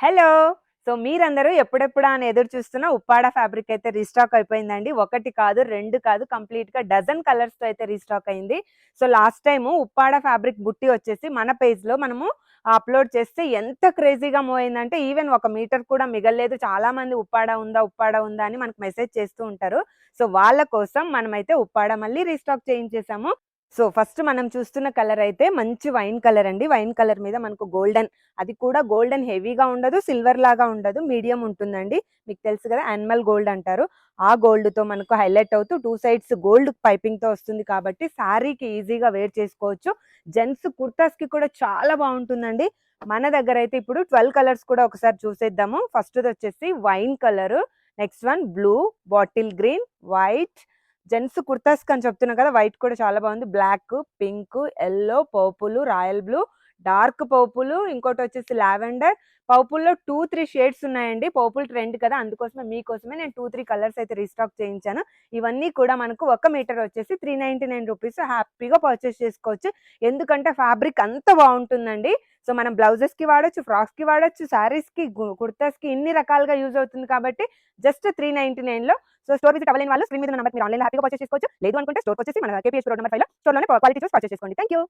Hello! So, మీరందరూ ఎప్పుడెప్పుడా అని ఎదురు చూస్తున్న ఉప్పాడ ఫ్యాబ్రిక్ అయితే రీస్టాక్ అయిపోయిందండి. ఒకటి కాదు, 2 కాదు కంప్లీట్‌గా డజన్ కలర్స్‌తో అయితే రీస్టాక్ అయింది. So, last time Uppada fabric బుట్టి వచ్చేసి మన పేజ్‌లో మనము అప్‌లోడ్ చేస్తే ఎంత క్రేజీగా మూవ్ అయిందంటే ఈవెన్ 1 మీటర్ కూడా మిగల్లేదు. చాలామంది ఉప్పాడ ఉందా? ఉప్పాడ ఉందా? అని మనకు మెసేజ్ చేస్తూ ఉంటారు. సో, వాళ్ళ కోసం మనమైతే ఉప్పాడ మళ్ళీ రీస్టాక్ చేయించేసాము. సో, ఫస్ట్ మనం చూస్తున్న కలర్ అయితే మంచి వైన్ కలర్ అండి. వైన్ కలర్ మీద మనకు గోల్డెన్, అది కూడా గోల్డెన్ హెవీగా ఉండదు, సిల్వర్ లాగా ఉండదు, మీడియం ఉంటుందండి. మీకు తెలుసు కదా యానిమల్ గోల్డ్ అంటారు. ఆ గోల్డ్‌తో మనకు హైలైట్ అవుతూ 2 సైడ్స్ గోల్డ్ పైపింగ్‌తో వస్తుంది కాబట్టి శారీకి ఈజీగా వేర్ చేసుకోవచ్చు. జెంట్స్ కుర్తాస్‌కి కూడా చాలా బావుంటుందండి. మన దగ్గర అయితే ఇప్పుడు 12 కలర్స్ కూడా ఒకసారి చూసేద్దాము. ఫస్ట్‌దొచ్చేసి wine colour, next one blue, bottle green, white, gents కుర్తాస్‌కి అని చెప్తున్నా కదా! వైట్ కూడా చాలా బాగుంది. Black, pink, yellow, purple, royal blue, dark purple, ఇంకోటొచ్చేసి లావెండర్. పర్పుల్‌లో 2, 3 షేడ్స్ ఉన్నాయండి. పర్పుల్ ట్రెండ్ కదా! అందుకోసమే మీకోసమే నేను 2, 3 కలర్స్ అయితే రీస్టాక్ చేయించాను. ఇవన్నీ కూడా మనకు ఒక మీటర్ వచ్చేసి రూ. 399 హ్యాపీగా పర్చేస్ చేసుకోవచ్చు. ఎందుకంటే ఫ్యాబ్రిక్ అంత బావుంటుందండి. సో, మనం బ్లౌజెస్‌కి వాడొచ్చు, ఫ్రాక్స్‌కి వాడొచ్చు, శారీస్‌కి, కుర్తాస్‌కి ఇన్ని రకాలుగా యూజ్ అవుతుంది కాబట్టి జస్ట్ 399లో. సో, స్టోర్ విజిట్ అవ్వలేని వాళ్ళు స్క్రీన్ మీద ఉన్న నంబర్‌కి మీరు ఆన్‌లైన్‌లో హ్యాపీగా పర్చేస్ చేసుకోవచ్చు. లేదు అనుకుంటే స్టోర్‌కొచ్చేసి మన కేపీహెచ్ రోడ్ నంబర్ 5లో స్టోర్‌లోనే క్వాలిటీ చూసి పర్చేస్ చేసుకోండి. Thank you.